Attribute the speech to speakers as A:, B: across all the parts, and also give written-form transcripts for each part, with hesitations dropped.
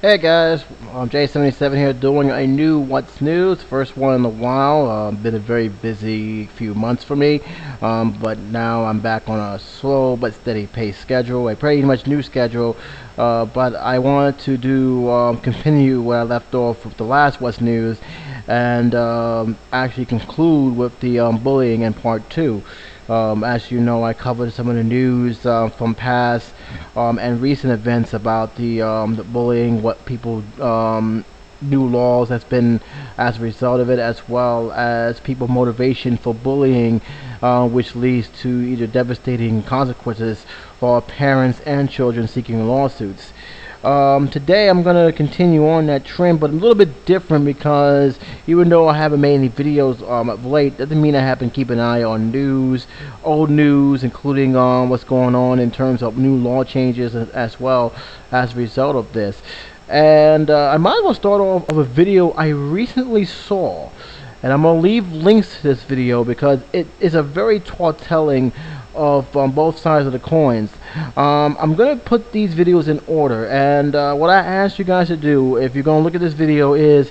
A: Hey guys, I'm J77 here doing a new What's News, first one in a while. Been a very busy few months for me, but now I'm back on a slow but steady pace schedule, a pretty much new schedule. But I wanted to continue where I left off with the last What's News, and actually conclude with the bullying in part 2. As you know, I covered some of the news from past and recent events about the bullying, what people, new laws that's been as a result of it, as well as people motivation for bullying, which leads to either devastating consequences for parents and children seeking lawsuits. Today I'm going to continue on that trend, but a little bit different, because even though I haven't made any videos of late, doesn't mean I haven't keep an eye on news, old news, including what's going on in terms of new law changes as well as a result of this. And I might as well start off with a video I recently saw, and I'm going to leave links to this video because it is a very telling of both sides of the coins. I'm going to put these videos in order, and what I ask you guys to do, if you're going to look at this video, is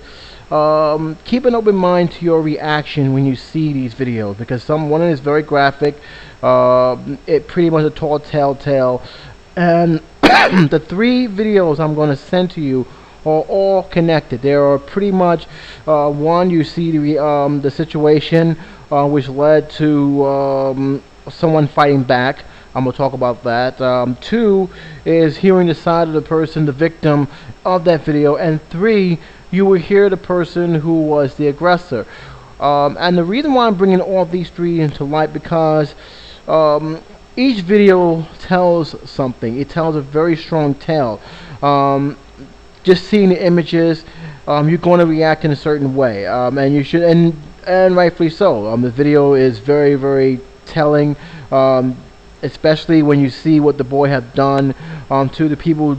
A: keep an open mind to your reaction when you see these videos, because one is very graphic, it pretty much a telltale, and the three videos I'm going to send to you are all connected. They are pretty much one, you see the situation which led to someone fighting back. I'm going to talk about that. Two is hearing the side of the person, the victim of that video. And three, you will hear the person who was the aggressor. And the reason why I'm bringing all these three into light, because each video tells something. It tells a very strong tale. Just seeing the images, you're going to react in a certain way, and you should, and rightfully so. The video is very, very telling, especially when you see what the boy had done to the people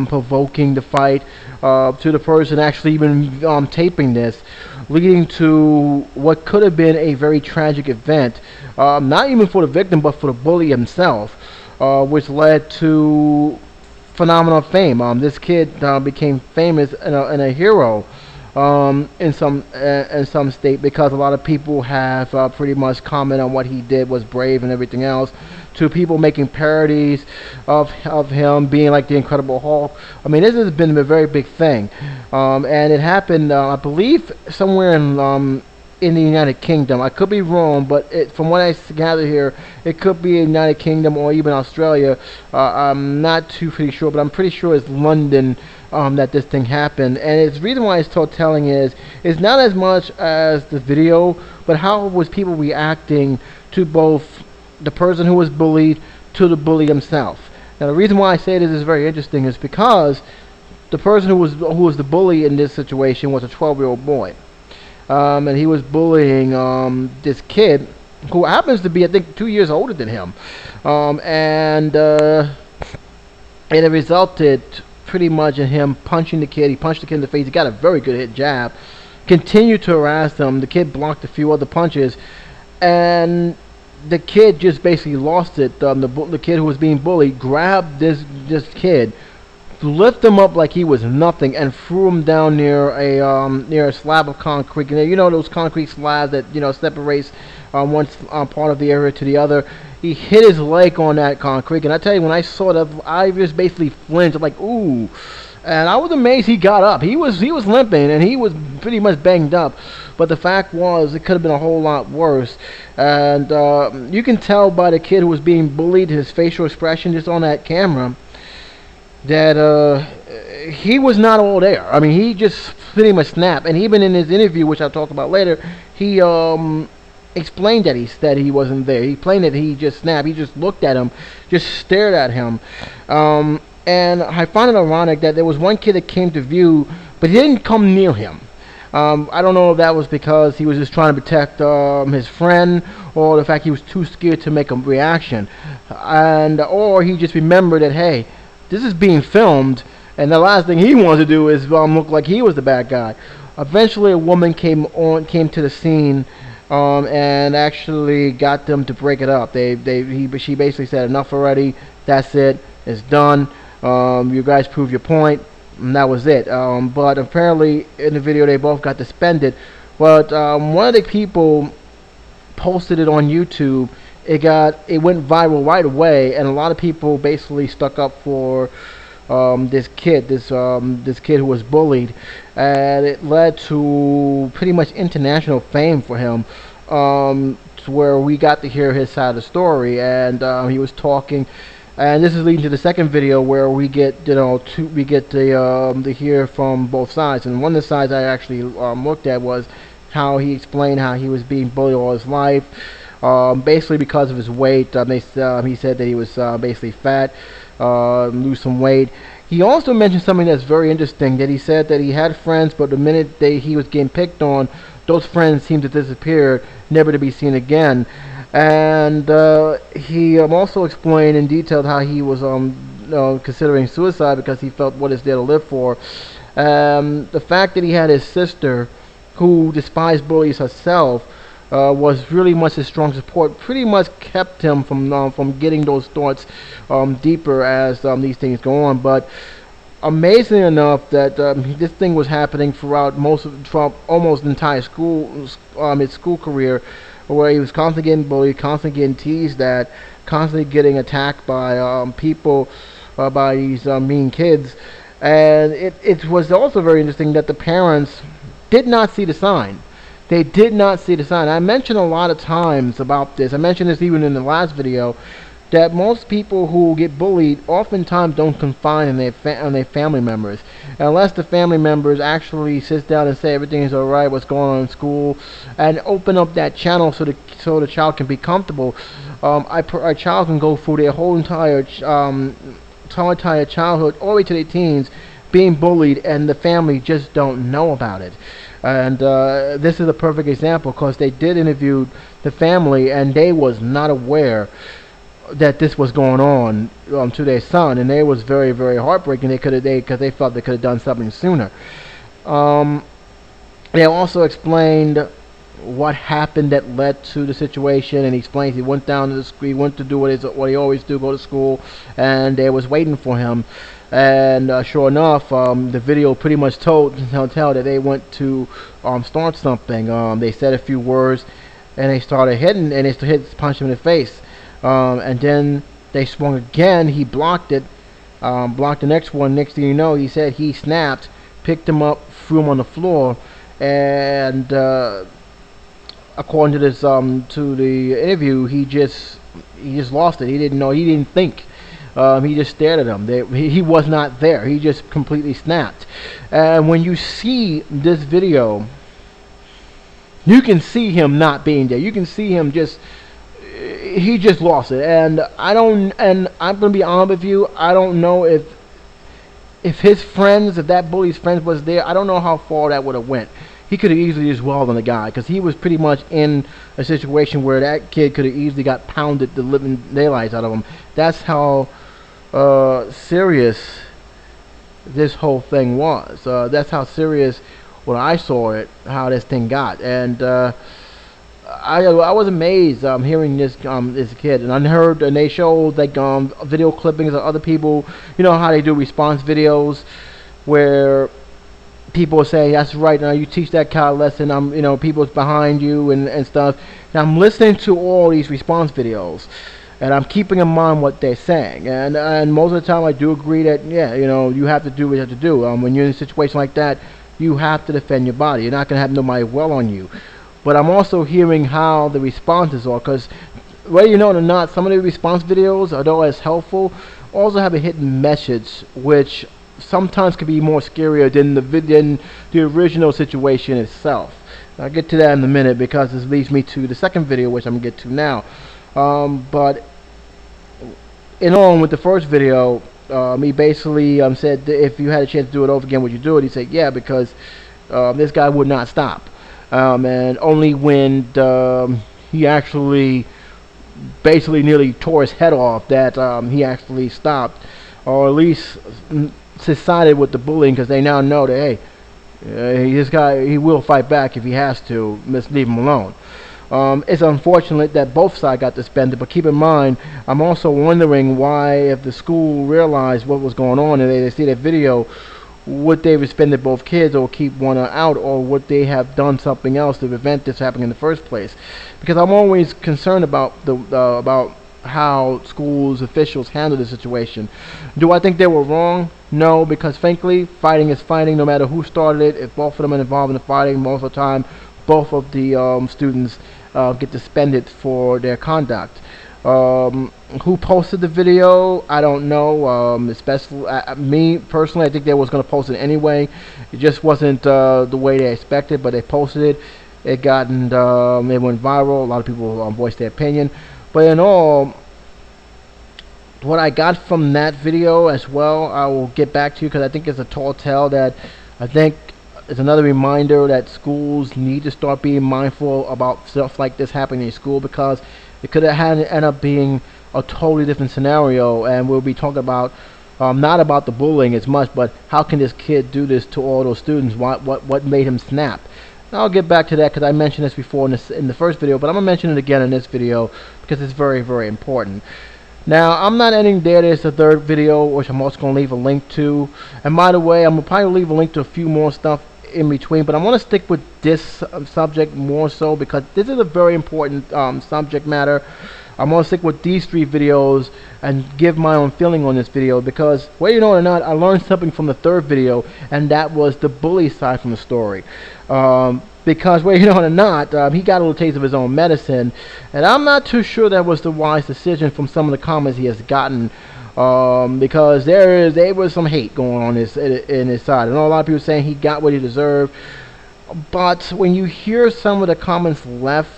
A: provoking the fight, to the person actually even taping this, leading to what could have been a very tragic event, not even for the victim but for the bully himself, which led to phenomenal fame. This kid became famous and a hero in some state, because a lot of people have pretty much commented on what he did was brave and everything else, to people making parodies of him being like the Incredible Hulk. I mean, this has been a very big thing, and it happened, I believe, somewhere in the United Kingdom. I could be wrong, but from what I gather here, it could be United Kingdom or even Australia. I'm not pretty sure, but I'm pretty sure it's London that this thing happened. And the reason why it's so telling is not as much as the video, but how was people reacting to both the person who was bullied to the bully himself. Now, the reason why I say this is very interesting is because the person who was the bully in this situation was a 12-year-old boy. And he was bullying this kid who happens to be, I think, 2 years older than him, and it resulted pretty much in him punching the kid. He punched the kid in the face. He got a very good hit jab, continued to harass him. The kid blocked a few other punches, and the kid just basically lost it. The kid who was being bullied grabbed this kid, lift him up like he was nothing, and threw him down near a slab of concrete. And you know those concrete slabs that separates one part of the area to the other. He hit his leg on that concrete, and I tell you, when I saw that, I just basically flinched. I'm like, ooh. And I was amazed he got up. He was limping, and he was pretty much banged up. But the fact was, it could have been a whole lot worse. And you can tell by the kid who was being bullied, his facial expression just on that camera, that he was not all there. I mean, he just pretty much snapped. And even in his interview, which I'll talk about later, he explained that he wasn't there. He explained that he just snapped. He just looked at him, just stared at him. And I find it ironic that there was one kid that came to view, but he didn't come near him. I don't know if that was because he was just trying to protect his friend, or the fact he was too scared to make a reaction, or he just remembered that, hey, this is being filmed, and the last thing he wanted to do is look like he was the bad guy. Eventually, a woman came to the scene, and actually got them to break it up. She basically said, enough already. That's it. It's done. You guys prove your point. and that was it. But apparently in the video they both got suspended. But one of the people posted it on YouTube. It went viral right away, and a lot of people basically stuck up for this kid who was bullied, and it led to pretty much international fame for him, to where we got to hear his side of the story. And he was talking, and this is leading to the second video where we get to hear from both sides. And one of the sides I actually looked at was how he explained how he was being bullied all his life, basically because of his weight. He said that he was basically fat, lose some weight. He also mentioned something that's very interesting, that he said that he had friends, but the minute he was getting picked on, those friends seemed to disappear, never to be seen again. And he also explained in detail how he was considering suicide because he felt what is there to live for. The fact that he had his sister, who despised bullies herself, was really much his strong support, pretty much kept him from getting those thoughts deeper as these things go on. But amazingly enough, that this thing was happening throughout almost the entire his school career, where he was constantly getting bullied, constantly getting teased at, constantly getting attacked by people, by these mean kids. And it was also very interesting that the parents did not see the sign. They did not see the sign. I mentioned a lot of times about this. I mentioned this even in the last video, that most people who get bullied oftentimes don't confide in their family members, unless the family members actually sit down and say everything is alright, what's going on in school, and open up that channel so the child can be comfortable. A child can go through their whole entire childhood, all the way to their teens, being bullied, and the family just don't know about it. And this is a perfect example, because they did interview the family, and they was not aware that this was going on to their son, and it was very, very heartbreaking. Because they felt they could have done something sooner. They also explained what happened that led to the situation, and he explains he went down to the school, he went to do what he always do, go to school, and they was waiting for him. And sure enough, the video pretty much tell that they went to start something. They said a few words, and they started hitting, and they punched him in the face. And then they swung again. He blocked it, blocked the next one. Next thing you know, he said he snapped, picked him up, threw him on the floor, and according to this to the interview, he just lost it. He didn't know. He didn't think. He just stared at him. He was not there. He just completely snapped. And when you see this video, you can see him not being there. You can see him he just lost it. And I'm gonna be honest with you, I don't know if his friends, if that bully's friends was there, I don't know how far that would have went. He could have easily just welled on the guy, because he was pretty much in a situation where that kid could have easily got pounded the living daylights out of him. That's how serious this whole thing was. That's how serious, when I saw it, how this thing got. And I was amazed hearing this kid, and they showed like video clippings of other people. You know how they do response videos where people say, that's right, now you teach that kind of lesson, people's behind you and stuff. Now I'm listening to all these response videos, and I'm keeping in mind what they're saying, and most of the time I do agree that, yeah, you have to do what you have to do. When you're in a situation like that, you have to defend your body. You're not going to have nobody well on you. But I'm also hearing how the responses are, because whether you know it or not, some of the response videos, although as helpful, also have a hidden message, which sometimes can be more scarier than the original situation itself. I'll get to that in a minute, because this leads me to the second video, which I'm going to get to now. But in on with the first video, he basically said that if you had a chance to do it over again, would you do it? He said, yeah, because this guy would not stop. And only when he actually basically nearly tore his head off that he actually stopped, or at least decided with the bullying, because they now know that, hey, this guy, he will fight back if he has to. Let's leave him alone. It's unfortunate that both sides got suspended, but keep in mind, I'm also wondering why, if the school realized what was going on and they see that video, would they have suspended both kids or keep one out, or would they have done something else to prevent this happening in the first place? Because I'm always concerned about about how schools officials handle the situation. Do I think they were wrong? No, because frankly, fighting is fighting no matter who started it. If both of them are involved in the fighting, most of the time, both of the students get suspended for their conduct. Who posted the video? I don't know. Especially me personally, I think they was going to post it anyway. It just wasn't the way they expected, but they posted it. It went viral. A lot of people voiced their opinion. But in all, what I got from that video as well, I will get back to you because I think it's a tall tale that I think it's another reminder that schools need to start being mindful about stuff like this happening in school, because it could have end up being a totally different scenario, and we'll be talking about not about the bullying as much, but how can this kid do this to all those students? What made him snap? I'll get back to that because I mentioned this before in the first video, but I'm going to mention it again in this video because it's very, very important. Now, I'm not ending there. There's a third video, which I'm also going to leave a link to. And by the way, I'm going to probably leave a link to a few more stuff in between, but I want to stick with this subject more so because this is a very important subject matter. I'm going to stick with these 3 videos and give my own feeling on this video because, whether you know it or not, I learned something from the third video, and that was the bully side from the story. Because, whether you know it or not, he got a little taste of his own medicine, and I'm not too sure that was the wise decision from some of the comments he has gotten, because there was some hate going on in his side. I know a lot of people saying he got what he deserved, but when you hear some of the comments left,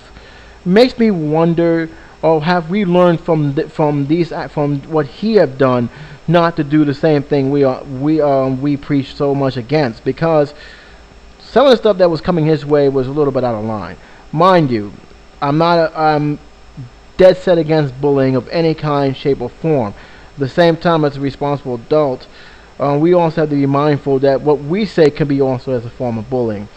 A: it makes me wonder, or have we learned from what he have done not to do the same thing we preach so much against? Because some of the stuff that was coming his way was a little bit out of line. Mind you, I'm dead set against bullying of any kind, shape, or form. At the same time, as a responsible adult, we also have to be mindful that what we say can be also as a form of bullying.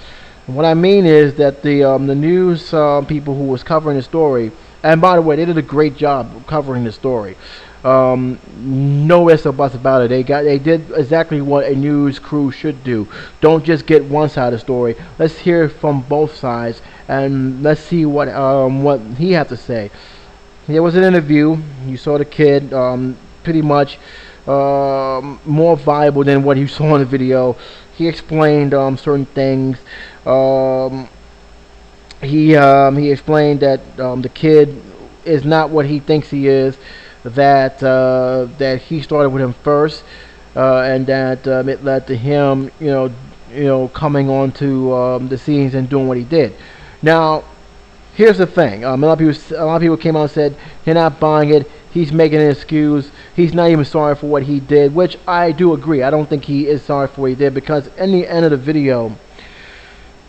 A: And what I mean is that the news people who was covering the story, and by the way, they did a great job covering the story. No ifs or buts about it. They did exactly what a news crew should do. Don't just get one side of the story. Let's hear from both sides, and let's see what he had to say. There was an interview. You saw the kid pretty much more viable than what you saw in the video. He explained certain things. He explained that the kid is not what he thinks he is. That he started with him first, and that it led to him, coming onto the scenes and doing what he did. Now, here's the thing: a lot of people came out and said you're not buying it. He's making an excuse. He's not even sorry for what he did, which I do agree. I don't think he is sorry for what he did, because in the end of the video, and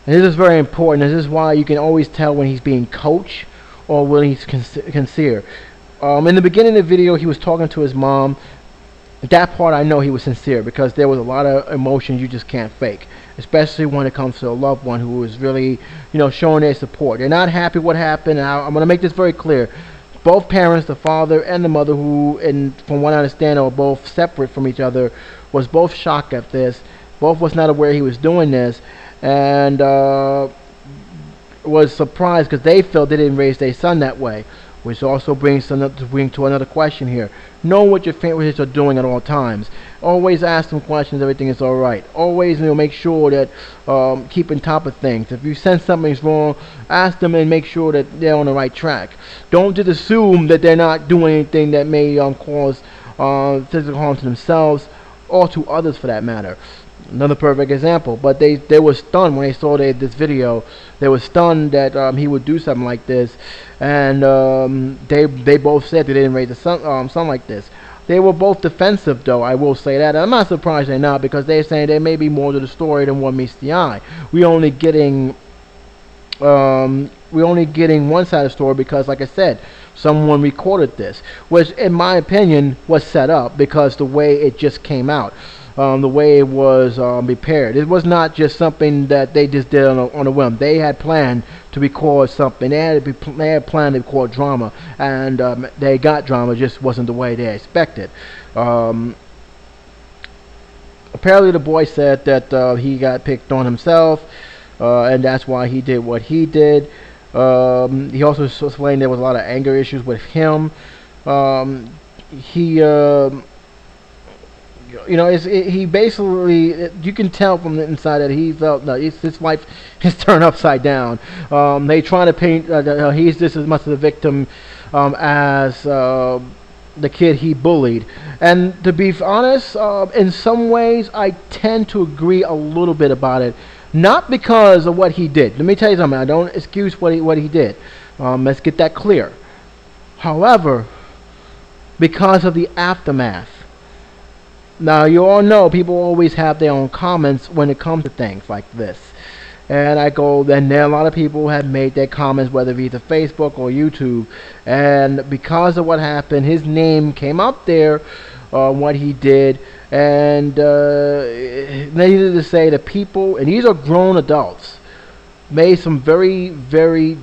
A: this is very important. This is why you can always tell when he's being coached or when he's sincere. In the beginning of the video, he was talking to his mom. That part I know he was sincere, because there was a lot of emotions you just can't fake, especially when it comes to a loved one who is really, showing their support. They're not happy what happened. I'm going to make this very clear. Both parents, the father and the mother, who, from what I understand, are both separate from each other, was both shocked at this. Both was not aware he was doing this, and was surprised because they felt they didn't raise their son that way. Which also brings to another question here. Know what your favorites are doing at all times. Always ask them questions. Everything is all right. Always, make sure that keep on top of things. If you sense something's wrong, ask them and make sure that they're on the right track. Don't just assume that they're not doing anything that may cause physical harm to themselves or to others, for that matter. Another perfect example, but they were stunned when they saw this video. They were stunned that he would do something like this, and they both said they didn't raise a son like this. They were both defensive, though, I will say that. I'm not surprised they're not, because they're saying there may be more to the story than what meets the eye. We're only getting one side of the story because, like I said, someone recorded this, which in my opinion was set up, because the way it just came out. The way it was prepared. It was not just something that they just did on a whim. They had planned to record something. They had planned to record drama, and they got drama. Just wasn't the way they expected. Apparently, the boy said that he got picked on himself, and that's why he did what he did. He also explained there was a lot of anger issues with him. He he basically, you can tell from the inside that he felt no, his life is turned upside down. They trying to paint he's just as much of the victim as the kid he bullied. And to be honest, in some ways, I tend to agree a little bit about it. Not because of what he did. Let me tell you something. I don't excuse what he did. Let's get that clear. However, because of the aftermath. Now, you all know people always have their own comments when it comes to things like this. And I go, then there are a lot of people who have made their comments, whether it be to Facebook or YouTube. And because of what happened, his name came up there, what he did. And needless to say, the people, and these are grown adults, made some very, very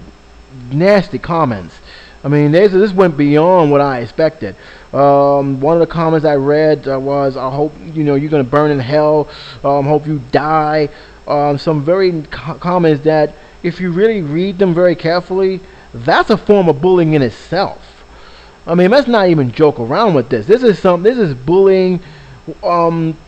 A: nasty comments. I mean, this went beyond what I expected. One of the comments I read was, "I hope you're gonna burn in hell. Hope you die." Some very comments that, if you really read them very carefully, that's a form of bullying in itself. I mean, let's not even joke around with this. This is bullying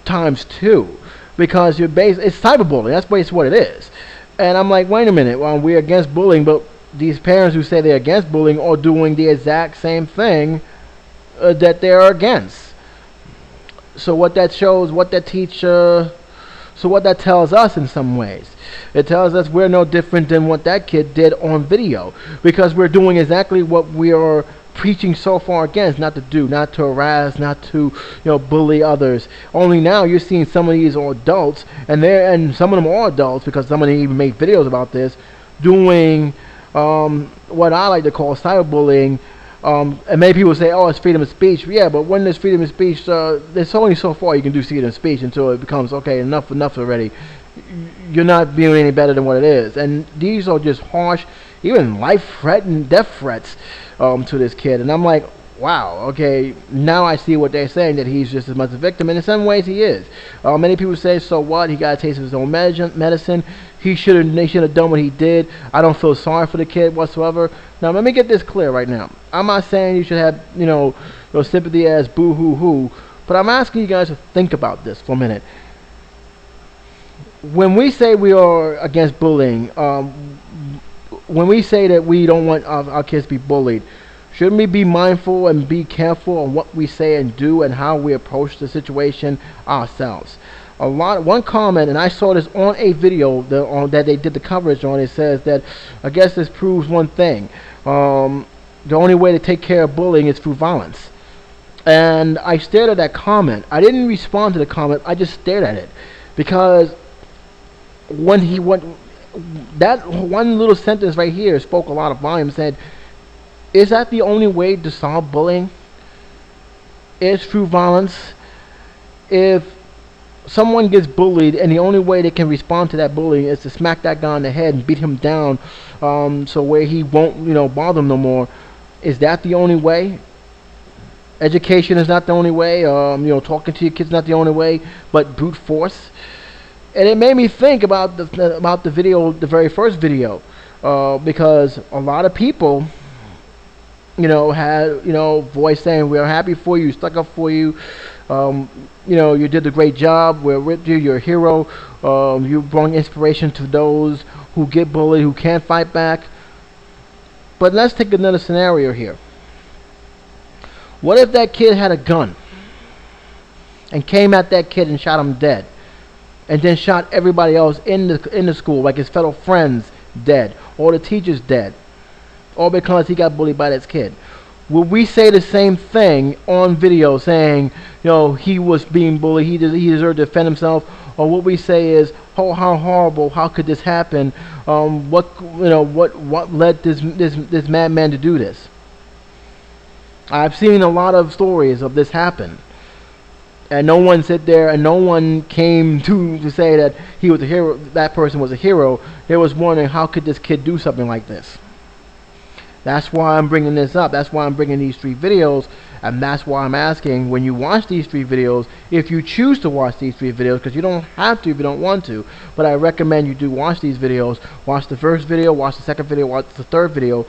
A: times 2, because it's cyberbullying. That's basically what it is. And I'm like, wait a minute. Well, we're against bullying, but these parents who say they're against bullying are doing the exact same thing that they're against. So what that shows, what that so what that tells us in some ways, it tells us we're no different than what that kid did on video, because we're doing exactly what we are preaching so far against not to do, not to harass, not to bully others. Only now you're seeing some of these are adults, and some of them are adults, because some of them even make videos about this, doing what I like to call cyberbullying. And many people say, oh, it's freedom of speech. Yeah, but when there's freedom of speech, there's only so far you can do freedom of speech until it becomes, okay, enough already. You're not being any better than what it is. And these are just harsh, even life-threatening, death threats to this kid. And I'm like, wow, okay, now I see what they're saying, that he's just as much a victim, and in some ways he is. Many people say, so what? He got a taste of his own medicine. They should have done what he did. I don't feel sorry for the kid whatsoever. Now, let me get this clear right now. I'm not saying you should have, your sympathy as boo-hoo-hoo, but I'm asking you guys to think about this for a minute. When we say we are against bullying, when we say that we don't want our kids to be bullied, shouldn't we be mindful and be careful on what we say and do and how we approach the situation ourselves? One comment, and I saw this on a video that they did the coverage on, it says that, I guess this proves one thing. The only way to take care of bullying is through violence. And I stared at that comment. I didn't respond to the comment, I just stared at it. Because when he went, that one little sentence right here spoke a lot of volume, said, is that the only way to solve bullying? Is through violence? If someone gets bullied and the only way they can respond to that bullying is to smack that guy on the head and beat him down, so where he won't bother them no more, is that the only way? Education is not the only way. Talking to your kids is not the only way, but brute force. And it made me think about the video, the very first video, because a lot of people had voice saying, we're happy for you, stuck up for you, you did a great job, we're with you, you're a hero, you brought inspiration to those who get bullied, who can't fight back. But let's take another scenario here. What if that kid had a gun and came at that kid and shot him dead, and then shot everybody else in the school, like his fellow friends dead, or the teachers dead, all because he got bullied by this kid? Would we say the same thing on video, saying, he was being bullied, he deserved to defend himself? Or what we say is, oh, how horrible, how could this happen? What led this madman to do this? I've seen a lot of stories of this happen, and no one sit there and no one came to say that he was a hero, that person was a hero. They was wondering, how could this kid do something like this? That's why I'm bringing this up. That's why I'm bringing these 3 videos And that's why I'm asking, when you watch these 3 videos, if you choose to watch these 3 videos, because you don't have to if you don't want to, but I recommend you do watch these videos. Watch the first video, watch the second video, watch the third video,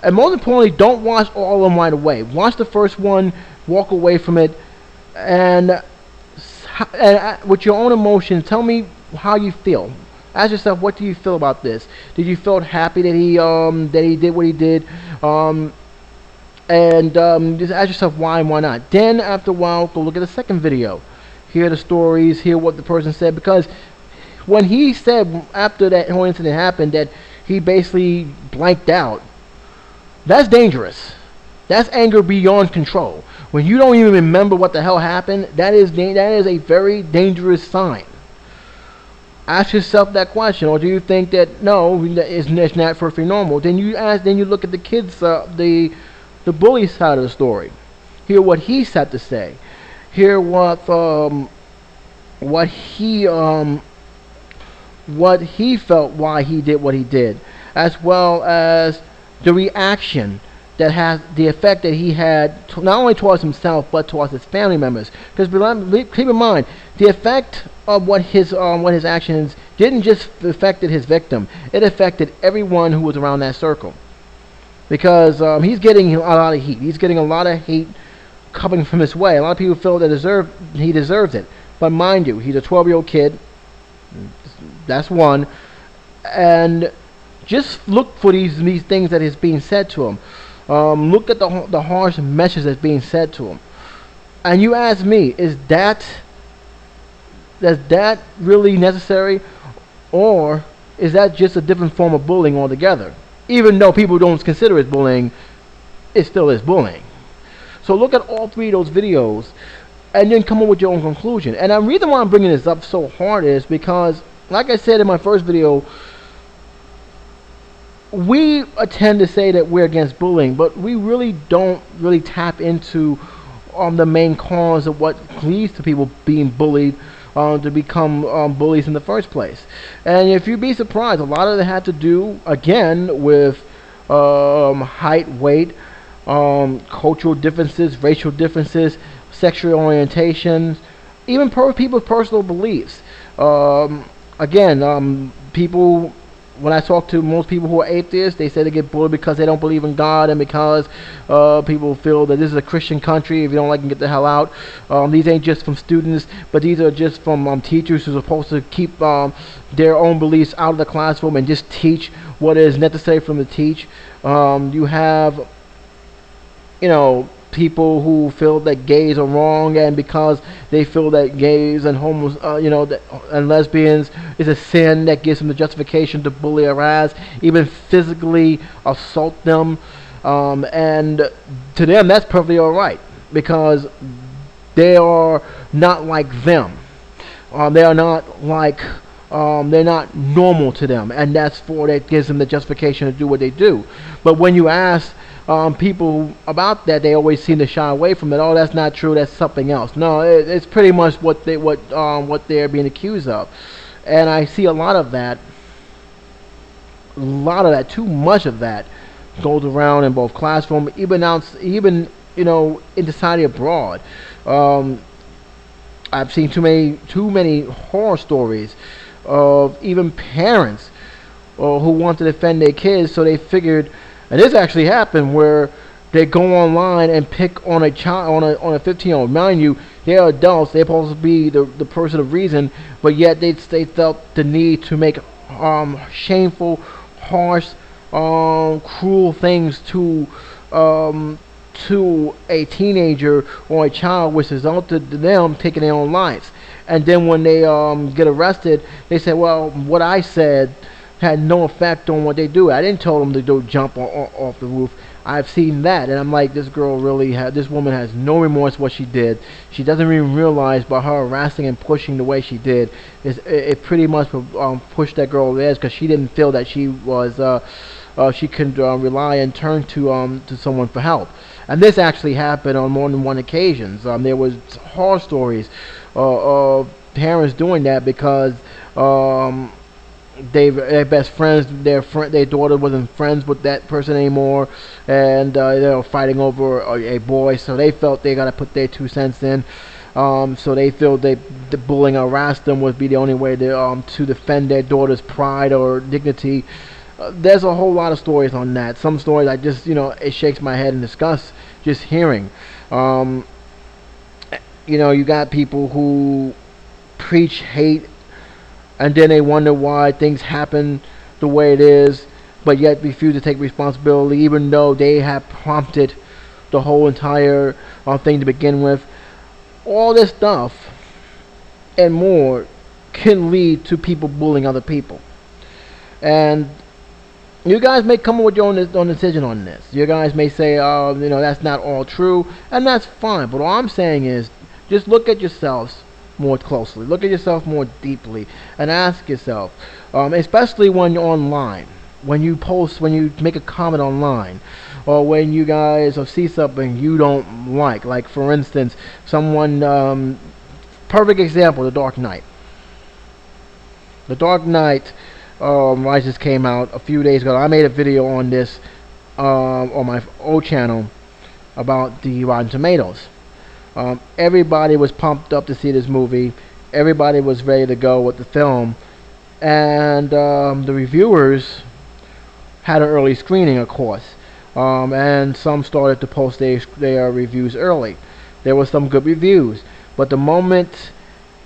A: and most importantly, don't watch all of them right away. Watch the first one, walk away from it, and with your own emotions, tell me how you feel. Ask yourself, what do you feel about this? Did you feel happy that he did what he did? Just ask yourself why and why not. Then after a while, go look at the second video. Hear the stories, hear what the person said, because when he said after that whole incident happened that he basically blanked out, that's dangerous. That's anger beyond control. When you don't even remember what the hell happened, that is a very dangerous sign. Ask yourself that question, or do you think that no, it's not perfectly normal? Then you look at the kids, the bully side of the story. Hear what he had to say. Hear what he felt, why he did what he did, as well as the reaction that has the effect that he had not only towards himself but towards his family members. Because keep in mind, the effect of what his actions didn't just affected his victim; it affected everyone who was around that circle. Because he's getting a lot of heat. He's getting a lot of hate coming from his way. A lot of people feel that he deserves it. But mind you, he's a 12-year-old kid. That's one. And just look for these things that is being said to him. Look at the harsh message that's being said to him. And you ask me, is that really necessary? Or is that just a different form of bullying altogether? Even though people don't consider it bullying, it still is bullying. So look at all 3 of those videos and then come up with your own conclusion. And the reason why I'm bringing this up so hard is because, like I said in my first video, we tend to say that we're against bullying, but we really don't tap into the main cause of what leads to people being bullied, to become bullies in the first place. And if you'd be surprised, a lot of it had to do, again, with height, weight, cultural differences, racial differences, sexual orientations, even people's personal beliefs. People, when I talk to most people who are atheists, they say they get bullied because they don't believe in God, and because people feel that this is a Christian country. If you don't like it, get the hell out. These ain't just from students, but these are just from teachers who are supposed to keep their own beliefs out of the classroom and just teach what is necessary for them to teach. You have, people who feel that gays are wrong, and because they feel that gays and and lesbians is a sin, that gives them the justification to bully, harass, even physically assault them. And to them, that's perfectly all right, because they are not like them. They are not like they're not normal to them, and that gives them the justification to do what they do. But when you ask people about that, they always seem to shy away from it. Oh, that's not true. That's something else. No, it's pretty much what they're being accused of, and I see a lot of that. Too much of that goes around in both classroom, even in society abroad. I've seen too many horror stories of even parents who want to defend their kids, so they figured. And this actually happened, where they go online and pick on a child, on a 15-year-old. Mind you, they're adults. They're supposed to be the person of reason, but yet they felt the need to make shameful, harsh, cruel things to a teenager or a child, which resulted in them taking their own lives. And then when they get arrested, they say, "Well, what I said had no effect on what they do. I didn't tell them to go jump off the roof." I've seen that, and I'm like, this woman has no remorse for what she did. She doesn't even realize by her harassing and pushing the way she did, it pretty much pushed that girl over the edge, because she didn't feel that she could rely and turn to someone for help. And this actually happened on more than one occasion. There was horror stories of parents doing that because their best friends, their daughter wasn't friends with that person anymore, and they were fighting over a boy. So they felt they gotta put their 2 cents in. So they feel the bullying or harass them would be the only way to defend their daughter's pride or dignity. There's a whole lot of stories on that. Some stories I just, it shakes my head in disgust just hearing. You got people who preach hate, and then they wonder why things happen the way it is, but yet refuse to take responsibility, even though they have prompted the whole entire thing to begin with. All this stuff and more can lead to people bullying other people. And you guys may come up with your own decision on this. You guys may say, that's not all true, and that's fine. But all I'm saying is, just look at yourselves more closely. Look at yourself more deeply, and ask yourself, especially when you're online, when you post, when you make a comment online, or when you guys see something you don't like for instance, someone, perfect example, The Dark Knight. The Dark Knight Rises came out a few days ago. I made a video on this on my old channel about the Rotten Tomatoes. Everybody was pumped up to see this movie. Everybody was ready to go with the film, and the reviewers had an early screening, of course, and some started to post their reviews early. There were some good reviews, but the moment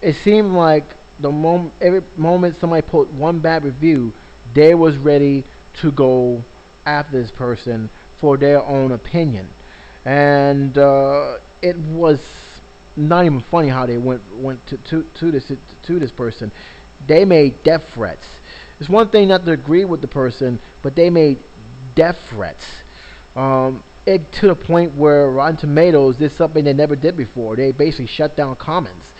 A: it seemed like every moment somebody put one bad review, they was ready to go after this person for their own opinion, and it was not even funny how they went to this person. They made death threats. It's one thing not to agree with the person, but they made death threats. It to the point where Rotten Tomatoes did something they never did before. They basically shut down comments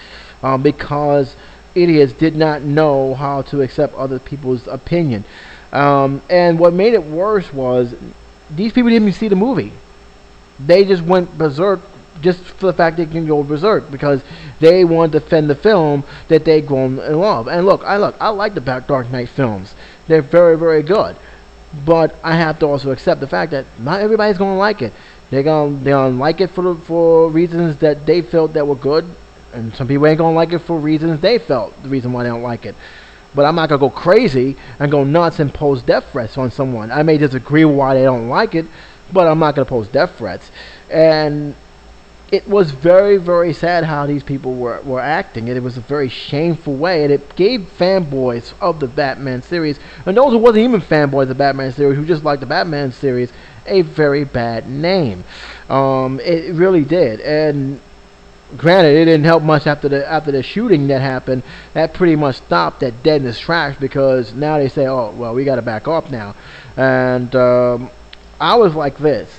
A: because idiots did not know how to accept other people's opinion. And what made it worse was these people didn't even see the movie. They just went berserk just for the fact they can go berserk because they want to defend the film that they've grown in love. And look, I like the Dark Knight films. They're very, very good. But I have to also accept the fact that not everybody's going to like it. They're gonna like it for reasons that they felt that were good, and some people ain't gonna like it for reasons they felt the reason why they don't like it. But I'm not gonna go crazy and go nuts and pose death threats on someone. I may disagree with why they don't like it, but I'm not gonna pose death threats. And it was very, very sad how these people were acting. It was a very shameful way, and it gave fanboys of the Batman series, and those who wasn't even fanboys of the Batman series, who just liked the Batman series, a very bad name. It really did. And granted, it didn't help much after the shooting that happened. That pretty much stopped that dead in its tracks, because now they say, oh well, we got to back up now. And I was like this.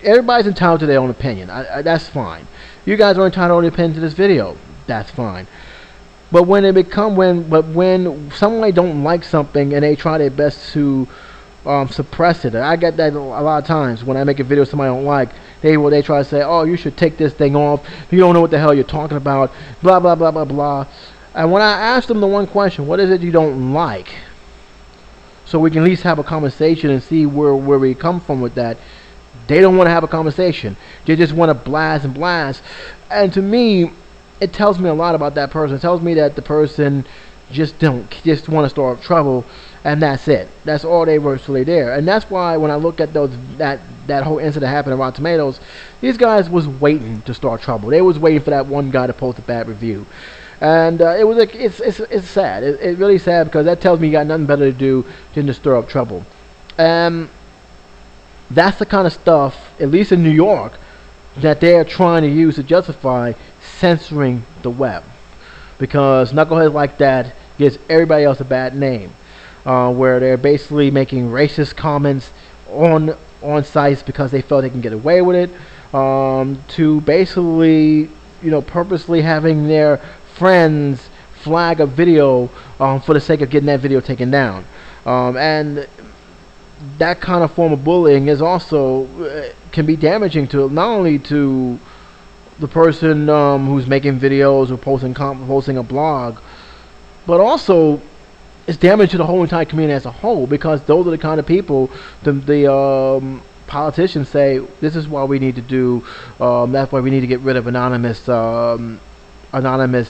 A: Everybody's entitled to their own opinion. That's fine. You guys are entitled to an opinion to this video. That's fine. But when when somebody don't like something and they try their best to suppress it, I get that a lot of times when I make a video somebody don't like. They try to say, oh, you should take this thing off. You don't know what the hell you're talking about. Blah blah blah blah blah. And when I ask them the one question, what is it you don't like, so we can at least have a conversation and see where we come from with that. They don't want to have a conversation. They just want to blast and blast. And to me, it tells me a lot about that person. It tells me that the person just want to start trouble, and that's it. That's all they were really there. And that's why when I look at that whole incident happened on Rotten Tomatoes, these guys was waiting to start trouble. They was waiting for that one guy to post a bad review. And it was like it's sad. It's really sad, because that tells me you got nothing better to do than to stir up trouble. That's the kind of stuff, at least in New York, that they are trying to use to justify censoring the web, because knuckleheads like that gives everybody else a bad name, where they're basically making racist comments on sites because they felt they can get away with it, to basically, purposely having their friends flag a video for the sake of getting that video taken down. And that kind of form of bullying is also can be damaging to not only to the person who's making videos or posting a blog, but also it's damage to the whole entire community as a whole, because those are the kind of people the politicians say this is why we need to do. That's why we need to get rid of anonymous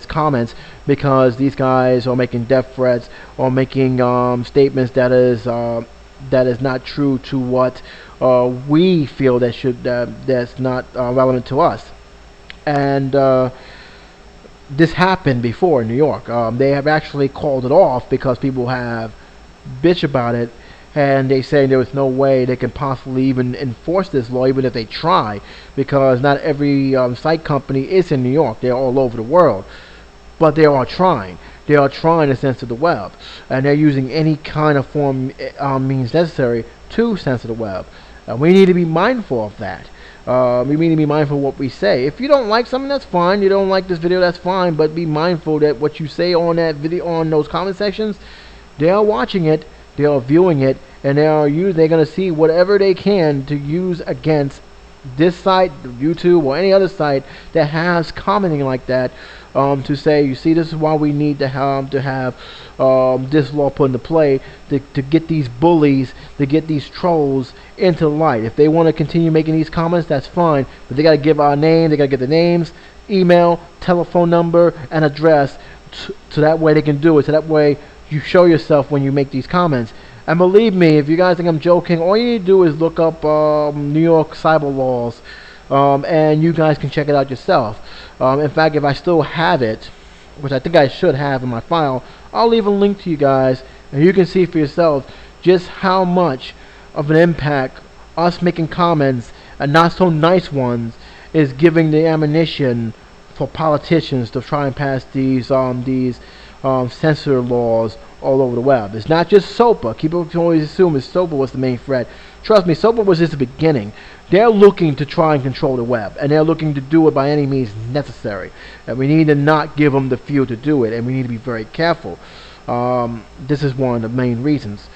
A: comments, because these guys are making death threats or making statements that is not true to what we feel that's not relevant to us. And this happened before in New York. They have actually called it off because people have bitch about it, and they say there was no way they can possibly even enforce this law, even if they try, because not every site company is in New York. They're all over the world, but they are trying. They are trying to censor the web, and they're using any kind of form means necessary to censor the web. And we need to be mindful of that. We need to be mindful of what we say. If you don't like something, that's fine. You don't like this video, that's fine. But be mindful that what you say on that video, on those comment sections, they are watching it, they are viewing it, and they're going to see whatever they can to use against this site, YouTube, or any other site that has commenting like that, to say, you see, this is why we need to have this law put into play to get these bullies, to get these trolls into light. If they want to continue making these comments, that's fine, but they got to give our name, they got to get the names, email, telephone number, and address, so that way they can do it, so that way you show yourself when you make these comments. And believe me, if you guys think I'm joking, all you need to do is look up New York cyber laws, and you guys can check it out yourself. In fact, if I still have it, which I think I should have in my file, I'll leave a link to you guys, and you can see for yourselves just how much of an impact us making comments, and not so nice ones, is giving the ammunition for politicians to try and pass these censor laws all over the web. It's not just SOPA. People can always assume that SOPA was the main threat. Trust me, SOPA was just the beginning. They're looking to try and control the web, and they're looking to do it by any means necessary. And we need to not give them the fuel to do it, and we need to be very careful. This is one of the main reasons.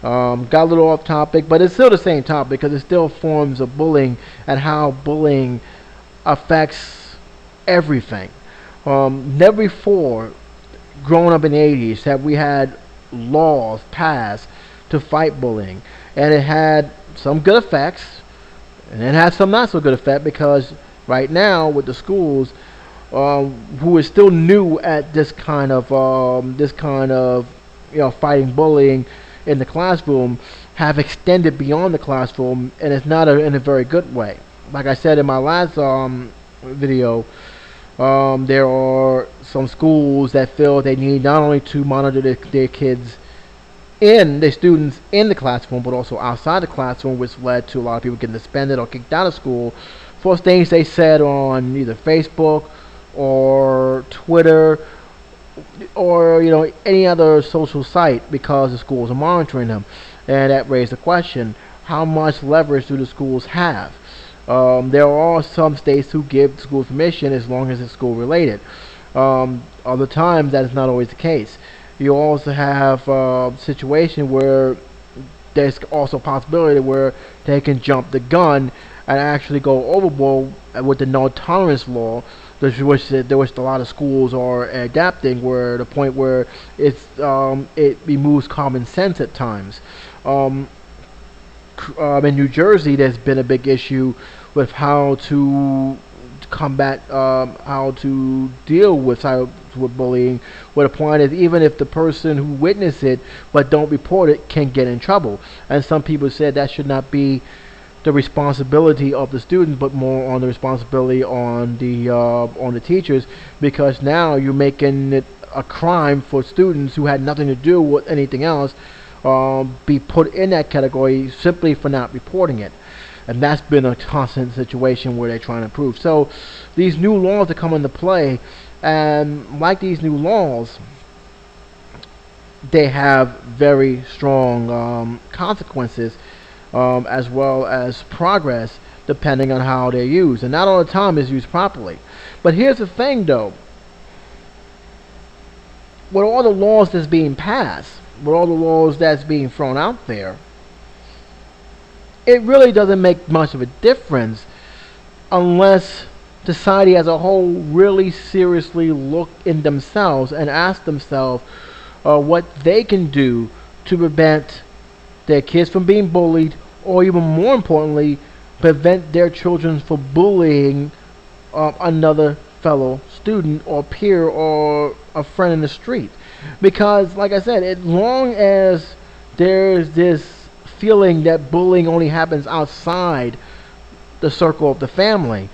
A: Got a little off topic, but it's still the same topic, because it's still forms of bullying and how bullying affects everything. Never before, growing up in the 80s, have we had laws passed to fight bullying, and it had some good effects, and it had some not so good effect, because right now with the schools, who is still new at this kind of fighting bullying in the classroom, have extended beyond the classroom, and it's not in a very good way. Like I said in my last video, there are some schools that feel they need not only to monitor their kids, their students in the classroom, but also outside the classroom, which led to a lot of people getting suspended or kicked out of school for things they said on either Facebook or Twitter or any other social site, because the schools are monitoring them. And that raised the question: how much leverage do the schools have? There are some states who give schools permission as long as it's school related. Other times that is not always the case. You also have a situation where there's also a possibility where they can jump the gun and actually go overboard with the no tolerance law, which a lot of schools are adapting, where the point where it removes common sense at times. In New Jersey, there's been a big issue with how to combat, how to deal with bullying, where the point is, even if the person who witnessed it but don't report it can get in trouble. And some people said that should not be the responsibility of the student, but more on the responsibility on the teachers, because now you're making it a crime for students who had nothing to do with anything else be put in that category simply for not reporting it. And that's been a constant situation where they're trying to improve. So these new laws that come into play, and like these new laws, they have very strong consequences, as well as progress, depending on how they're used. And not all the time is used properly. But here's the thing though: with all the laws that's being passed, with all the laws that's being thrown out there, it really doesn't make much of a difference unless society as a whole really seriously look in themselves and ask themselves, what they can do to prevent their kids from being bullied, or even more importantly, prevent their children from bullying another fellow student or peer or a friend in the street. Because, like I said, as long as there's this feeling that bullying only happens outside the circle of the family,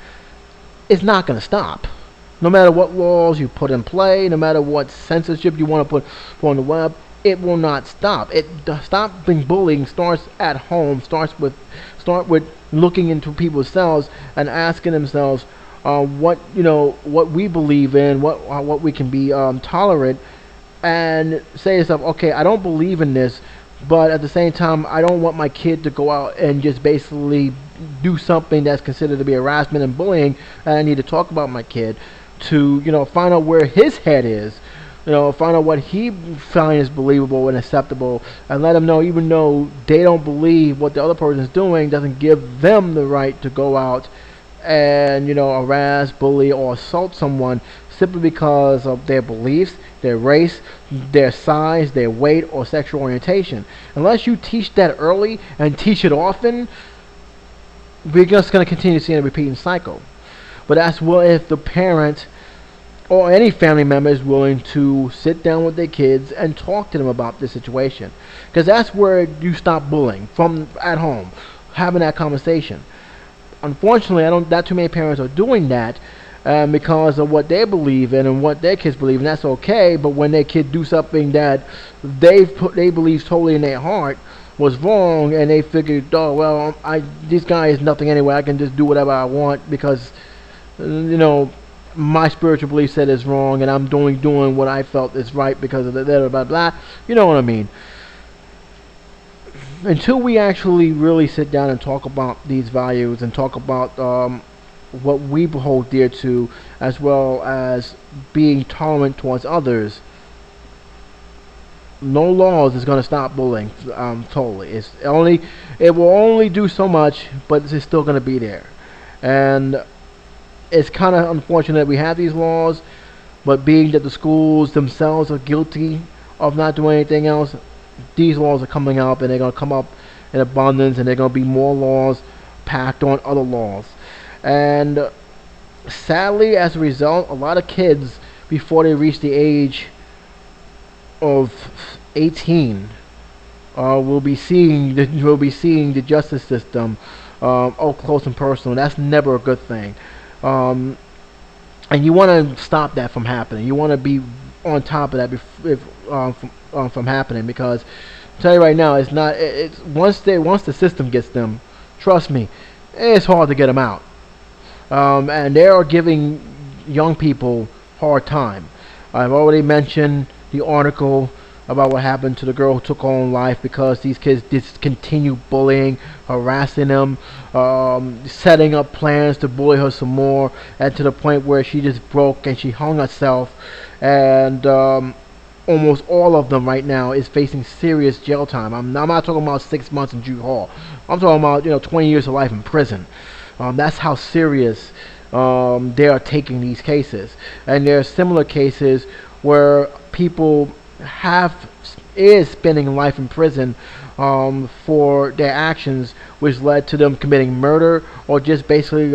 A: it's not going to stop. No matter what laws you put in play, no matter what censorship you want to put on the web, it will not stop. Stopping bullying starts at home. Start with looking into people's selves and asking themselves what we believe in, what we can be tolerant, and say to yourself, okay, I don't believe in this, but at the same time, I don't want my kid to go out and just basically do something that's considered to be harassment and bullying. And I need to talk about my kid to find out where his head is, find out what he finds believable and acceptable, and let him know, even though they don't believe what the other person is doing, doesn't give them the right to go out and harass, bully, or assault someone simply because of their beliefs, their race, their size, their weight, or sexual orientation. Unless you teach that early and teach it often, we're just going to continue seeing a repeating cycle. But that's if the parent or any family member is willing to sit down with their kids and talk to them about this situation. Because that's where you stop bullying, from at home, having that conversation. Unfortunately, not too many parents are doing that because of what they believe in and what their kids believe, and that's okay. But when their kid do something that they believe totally in their heart was wrong, and they figured, oh well, this guy is nothing anyway, I can just do whatever I want because my spiritual belief said it's wrong, and I'm doing what I felt is right because of the blah blah blah. You know what I mean? Until we actually really sit down and talk about these values and talk about what we hold dear to, as well as being tolerant towards others, no laws is going to stop bullying totally. It will only do so much, but it's still going to be there. And it's kind of unfortunate that we have these laws, but being that the schools themselves are guilty of not doing anything else, these laws are coming up, and they're going to come up in abundance, and they're going to be more laws packed on other laws. And sadly, as a result, a lot of kids, before they reach the age of 18, will be seeing the justice system up close and personal. That's never a good thing. And you want to stop that from happening. You want to be on top of that from happening, because I'll tell you right now, it's not. Once the system gets them, trust me, it's hard to get them out. And they are giving young people hard time. I've already mentioned the article about what happened to the girl who took her own life because these kids just continue bullying, harassing them, setting up plans to bully her some more, and to the point where she just broke and she hung herself. And almost all of them right now is facing serious jail time. I'm not talking about 6 months in Jew Hall. I'm talking about 20 years of life in prison. That's how serious they are taking these cases. And there are similar cases where people is spending life in prison for their actions, which led to them committing murder, or just basically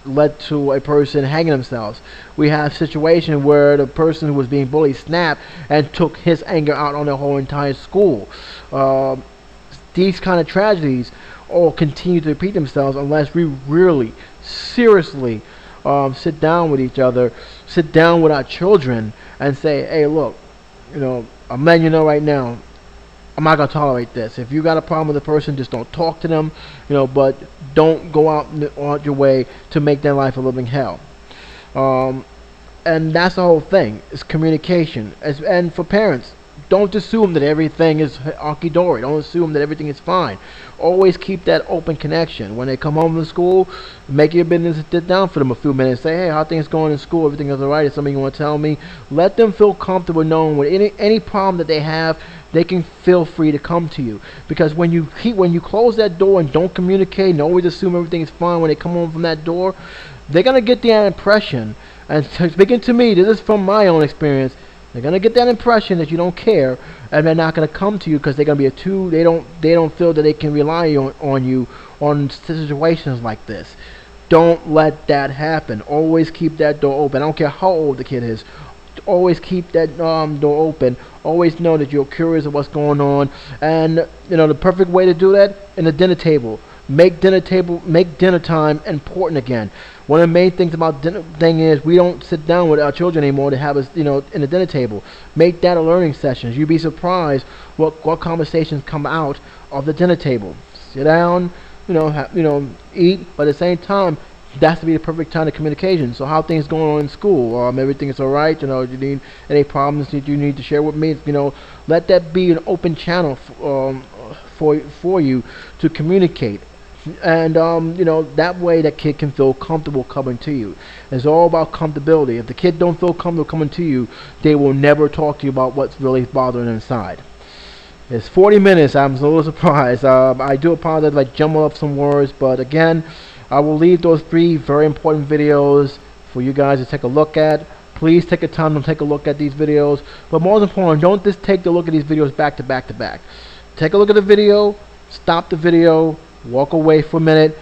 A: led to a person hanging themselves. We have situations where the person who was being bullied snapped and took his anger out on the whole entire school. These kind of tragedies all continue to repeat themselves unless we really seriously sit down with each other, sit down with our children, and say, hey, look, I'm letting you know right now, I'm not going to tolerate this. If you got a problem with a person, just don't talk to them, but don't go out your way to make their life a living hell. And that's the whole thing. It's communication. And for parents, don't assume that everything is hunky-dory. Don't assume that everything is fine. Always keep that open connection. When they come home from school, make your business to sit down for them a few minutes. Say, hey, how things going in school? Everything is alright? Is something you want to tell me? Let them feel comfortable knowing with any problem that they have, they can feel free to come to you. Because when you close that door and don't communicate and always assume everything is fine when they come home from that door, they're going to get the impression, and speaking to me, this is from my own experience, They're gonna get that impression that you don't care, and they're not gonna come to you because they're gonna be they don't feel that they can rely on you on situations like this. Don't let that happen. Always keep that door open. I don't care how old the kid is. Always keep that door open. Always know that you're curious of what's going on, and the perfect way to do that in the dinner table. Make dinner time important again. One of the main things about dinner thing is we don't sit down with our children anymore to have us, in the dinner table. Make that a learning session. You'd be surprised what conversations come out of the dinner table. Sit down, eat, but at the same time, that's to be the perfect time of communication. So how things going on in school? Everything is all right. You need any problems that you need to share with me? Let that be an open channel for you to communicate. And that way that kid can feel comfortable coming to you. It's all about comfortability. If the kid don't feel comfortable coming to you, they will never talk to you about what's really bothering them inside. It's 40 minutes. I'm a little surprised. I do apologize if I jumble up some words, but again, I will leave those 3 very important videos for you guys to take a look at. Please take the time to take a look at these videos, but more important, don't just take the look at these videos back to back to back. Take a look at the video, stop the video, walk away for a minute,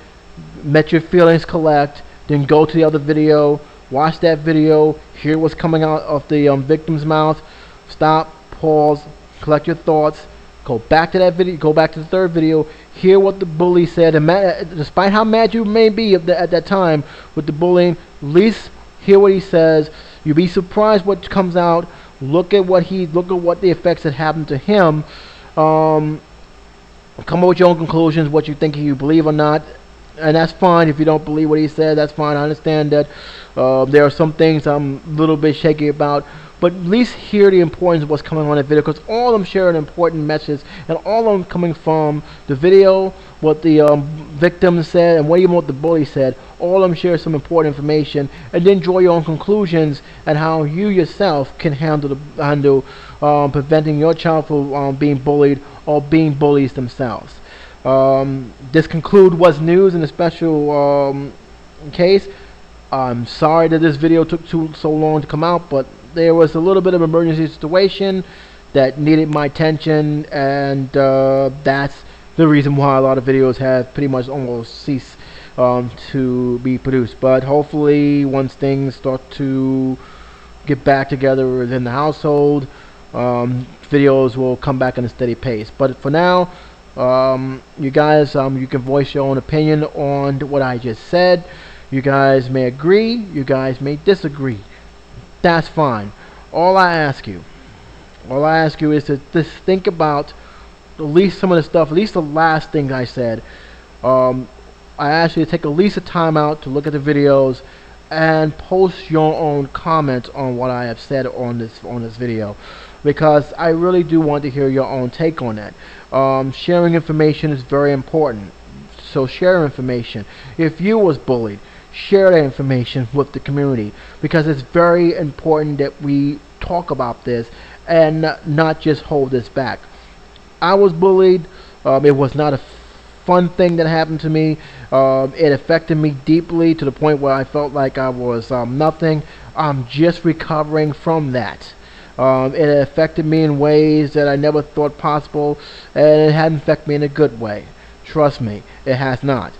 A: let your feelings collect, then go to the other video, watch that video, hear what's coming out of the victim's mouth, stop, pause, collect your thoughts, go back to that video, go back to the 3rd video, hear what the bully said, and despite how mad you may be at that time with the bullying, at least hear what he says. You'll be surprised what comes out. Look at what the effects that happened to him. Come up with your own conclusions, what you think you believe or not, and that's fine. If you don't believe what he said, that's fine. I understand that there are some things I'm a little bit shaky about, but at least hear the importance of what's coming on that video, because all of them share an important message, and all of them coming from the video, what the victim said, and what the bully said. All of them share some important information, and then draw your own conclusions and how you yourself can handle preventing your child from being bullied or being bullies themselves. This concludes what's news in a special case. I'm sorry that this video took so long to come out, but there was a little bit of emergency situation that needed my attention, and that's the reason why a lot of videos have pretty much almost ceased to be produced. But hopefully once things start to get back together within the household, videos will come back in a steady pace. But for now, you guys, you can voice your own opinion on what I just said. You guys may agree, you guys may disagree. That's fine. All I ask you is to just think about at least some of the stuff, at least the last thing I said. I ask you to take at least a time out to look at the videos and post your own comments on what I have said on this video, because I really do want to hear your own take on that. Sharing information is very important, so share information. If you was bullied, share that information with the community, because it's very important that we talk about this and not just hold this back. I was bullied. It was not a fun thing that happened to me. It affected me deeply to the point where I felt like I was nothing. I'm just recovering from that. It affected me in ways that I never thought possible, and it hadn't affected me in a good way. Trust me, it has not.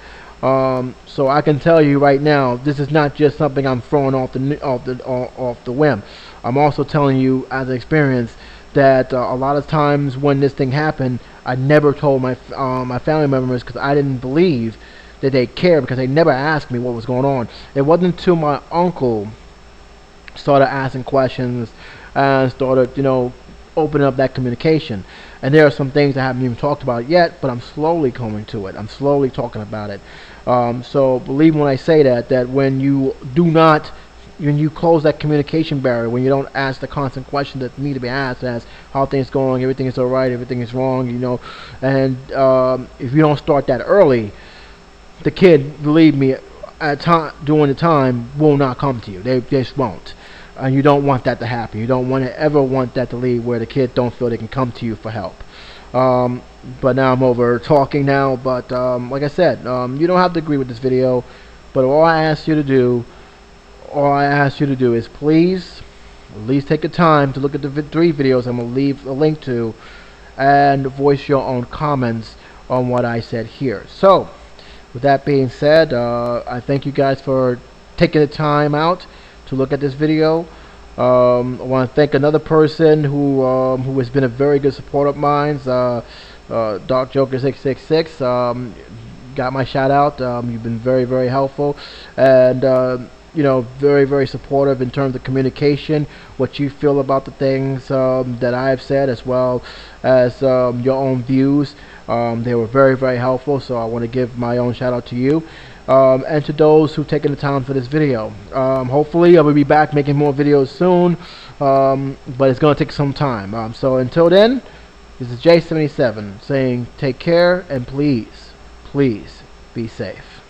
A: So I can tell you right now, this is not just something I'm throwing off the whim. I'm also telling you as an experience that a lot of times when this thing happened, I never told my family members, because I didn't believe that they cared, because they never asked me what was going on. It wasn't until my uncle started asking questions and started, opening up that communication. And there are some things I haven't even talked about yet, but I'm slowly coming to it. I'm slowly talking about it. So believe me when I say that when you when you close that communication barrier, when you don't ask the constant questions that need to be asked, as how things going, everything is alright, everything is wrong, and if you don't start that early, the kid, believe me, during the time, will not come to you. They just won't. And you don't want that to happen. You don't ever want that to lead where the kid don't feel they can come to you for help. But now I'm over talking now, but like I said, you don't have to agree with this video, but all I ask you to do is please At least take the time to look at the 3 videos I'm going to leave a link to, and voice your own comments on what I said here. So, with that being said, I thank you guys for taking the time out to look at this video. I want to thank another person who has been a very good supporter of mine, Dark Joker 666. Got my shout out. You've been very, very helpful, and you know, very, very supportive in terms of communication, what you feel about the things that I have said, as well as your own views. They were very, very helpful, so I want to give my own shout out to you, and to those who've taken the time for this video. Hopefully I will be back making more videos soon, but it's going to take some time. So until then, this is J77 saying take care, and please be safe.